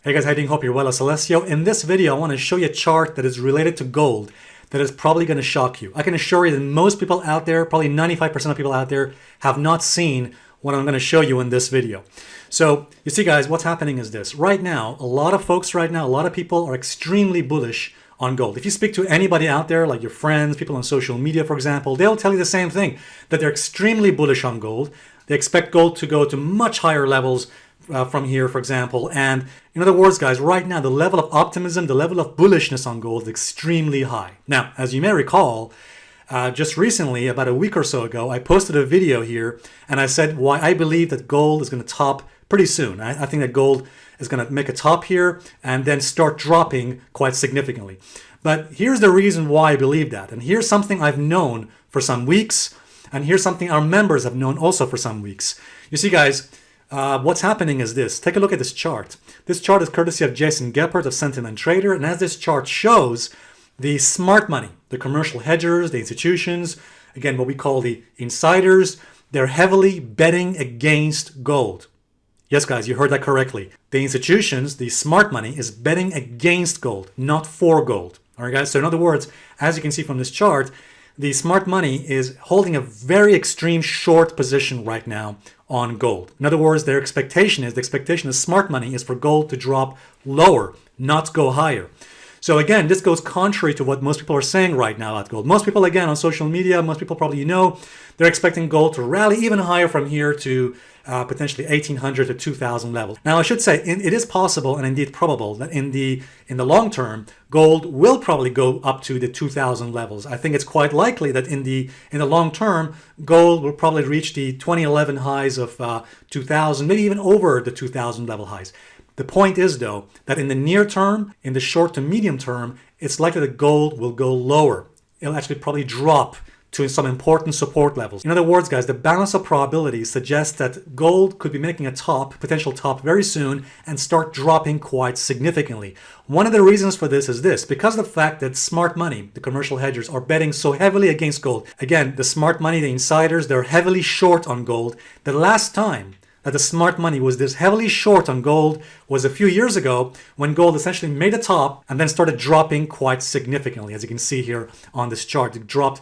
Hey guys, how you doing? Hope you're well. It's Alessio. In this video, I want to show you a chart that is related to gold that is probably going to shock you. I can assure you that most people out there, probably 95% of people out there, have not seen what I'm going to show you in this video. So you see guys, what's happening is this. Right now, a lot of folks right now, a lot of people are extremely bullish on gold. If you speak to anybody out there, like your friends, people on social media, for example, they'll tell you the same thing, that they're extremely bullish on gold. They expect gold to go to much higher levels from here, for example. And in other words, guys, right now, the level of optimism, the level of bullishness on gold is extremely high. Now, as you may recall, just recently, about a week or so ago, I posted a video here and I said why I believe that gold is going to top pretty soon. I think that gold is going to make a top here and then start dropping quite significantly. But here's the reason why I believe that. And here's something I've known for some weeks. And here's something our members have known also for some weeks. You see, guys, what's happening is this. Take a look at this chart. This chart is courtesy of Jason Geppert of Sentiment Trader. And as this chart shows, the smart money, the commercial hedgers, the institutions, again, what we call the insiders, they're heavily betting against gold. Yes, guys, you heard that correctly. The institutions, the smart money, is betting against gold, not for gold. All right, guys? So in other words, as you can see from this chart, the smart money is holding a very extreme short position right now on gold. In other words, the expectation of smart money is for gold to drop lower, not go higher. So again, this goes contrary to what most people are saying right now about gold. Most people, again, on social media, most people probably they're expecting gold to rally even higher from here to potentially 1,800 to 2,000 levels. Now, I should say it is possible and indeed probable that in the long term, gold will probably go up to the 2,000 levels. I think it's quite likely that in the long term, gold will probably reach the 2011 highs of 2,000, maybe even over the 2,000 level highs. The point is, though, that in the near term, in the short to medium term, it's likely that gold will go lower. It'll actually probably drop to some important support levels. In other words, guys, the balance of probabilities suggests that gold could be making a potential top very soon and start dropping quite significantly. One of the reasons for this is this, because of the fact that smart money, the commercial hedgers, are betting so heavily against gold. Again, the smart money, the insiders, they're heavily short on gold. The last time that the smart money was this heavily short on gold was a few years ago when gold essentially made a top and then started dropping quite significantly. As you can see here on this chart, it dropped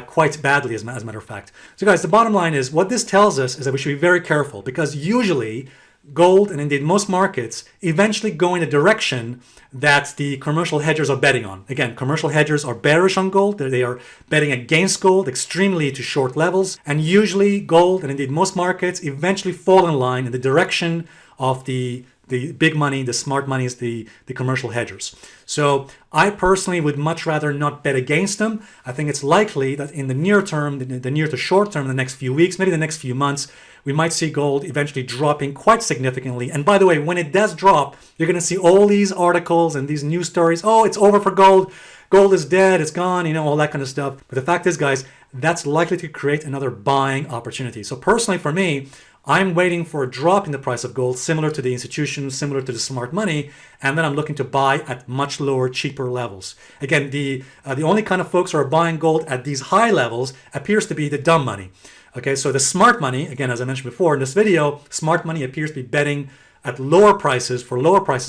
quite badly as a matter of fact. So guys, the bottom line is what this tells us is that we should be very careful because usually gold and indeed most markets eventually go in a direction that the commercial hedgers are betting on. Again, commercial hedgers are bearish on gold. They are betting against gold extremely to short levels. And usually gold and indeed most markets eventually fall in line in the direction of the big money, the smart money is the commercial hedgers. So I personally would much rather not bet against them. I think it's likely that in the near term, the near to short term, the next few weeks, maybe the next few months, we might see gold eventually dropping quite significantly. And by the way, when it does drop, you're going to see all these articles and these news stories. Oh, it's over for gold. Gold is dead. It's gone, all that kind of stuff. But the fact is, guys, that's likely to create another buying opportunity. So personally, for me, I'm waiting for a drop in the price of gold, similar to the institutions, similar to the smart money, and then I'm looking to buy at much lower, cheaper levels. Again, the only kind of folks who are buying gold at these high levels appears to be the dumb money. Okay, so the smart money, again, as I mentioned before in this video, smart money appears to be betting at lower prices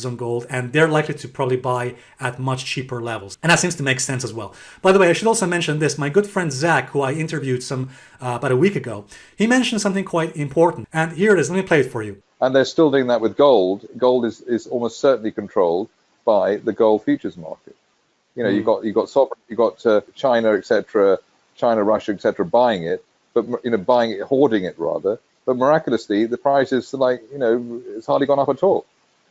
on gold, and they're likely to probably buy at much cheaper levels. And that seems to make sense as well. By the way, I should also mention this. My good friend Zach, who I interviewed about a week ago, he mentioned something quite important. And here it is. Let me play it for you. And they're still doing that with gold. Gold is almost certainly controlled by the gold futures market. You've got sovereign, you've got China, etc., China, Russia, etc., buying it, but buying it, hoarding it rather. But miraculously, the price is it's hardly gone up at all.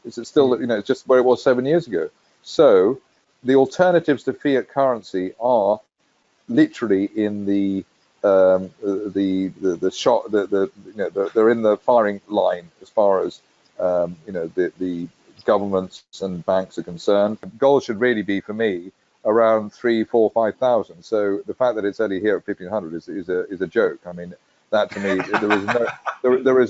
It's still, it's just where it was 7 years ago. So the alternatives to fiat currency are literally in the shot. They're in the firing line as far as the governments and banks are concerned. Gold should really be, for me, around 3, 4, 5,000. So the fact that it's only here at 1,500 is a joke. I mean, that to me, there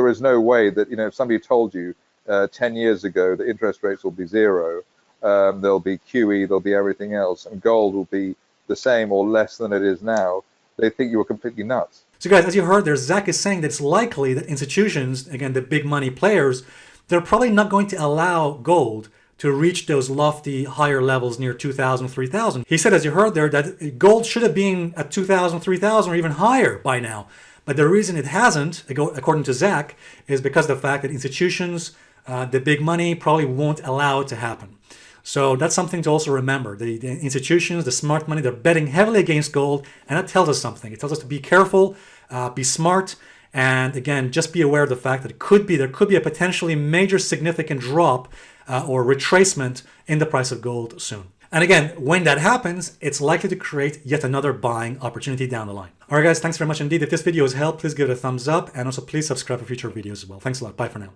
is no way that if somebody told you 10 years ago that interest rates will be zero, there'll be QE, there'll be everything else, and gold will be the same or less than it is now, they think you were completely nuts. So guys, as you heard there, Zach is saying that it's likely that institutions, again, the big money players, they're probably not going to allow gold to reach those lofty higher levels near 2,000, 3,000. He said, as you heard there, that gold should have been at 2,000, 3,000 or even higher by now. But the reason it hasn't, according to Zach, is because of the fact that institutions, the big money, probably won't allow it to happen. So that's something to also remember. The institutions, the smart money, they're betting heavily against gold, and that tells us something. It tells us to be careful, be smart, and again, just be aware of the fact that there could be a potentially major significant drop or retracement in the price of gold soon. And again, when that happens, it's likely to create yet another buying opportunity down the line. All right, guys, thanks very much indeed. If this video has helped, please give it a thumbs up, and also please subscribe for future videos as well. Thanks a lot. Bye for now.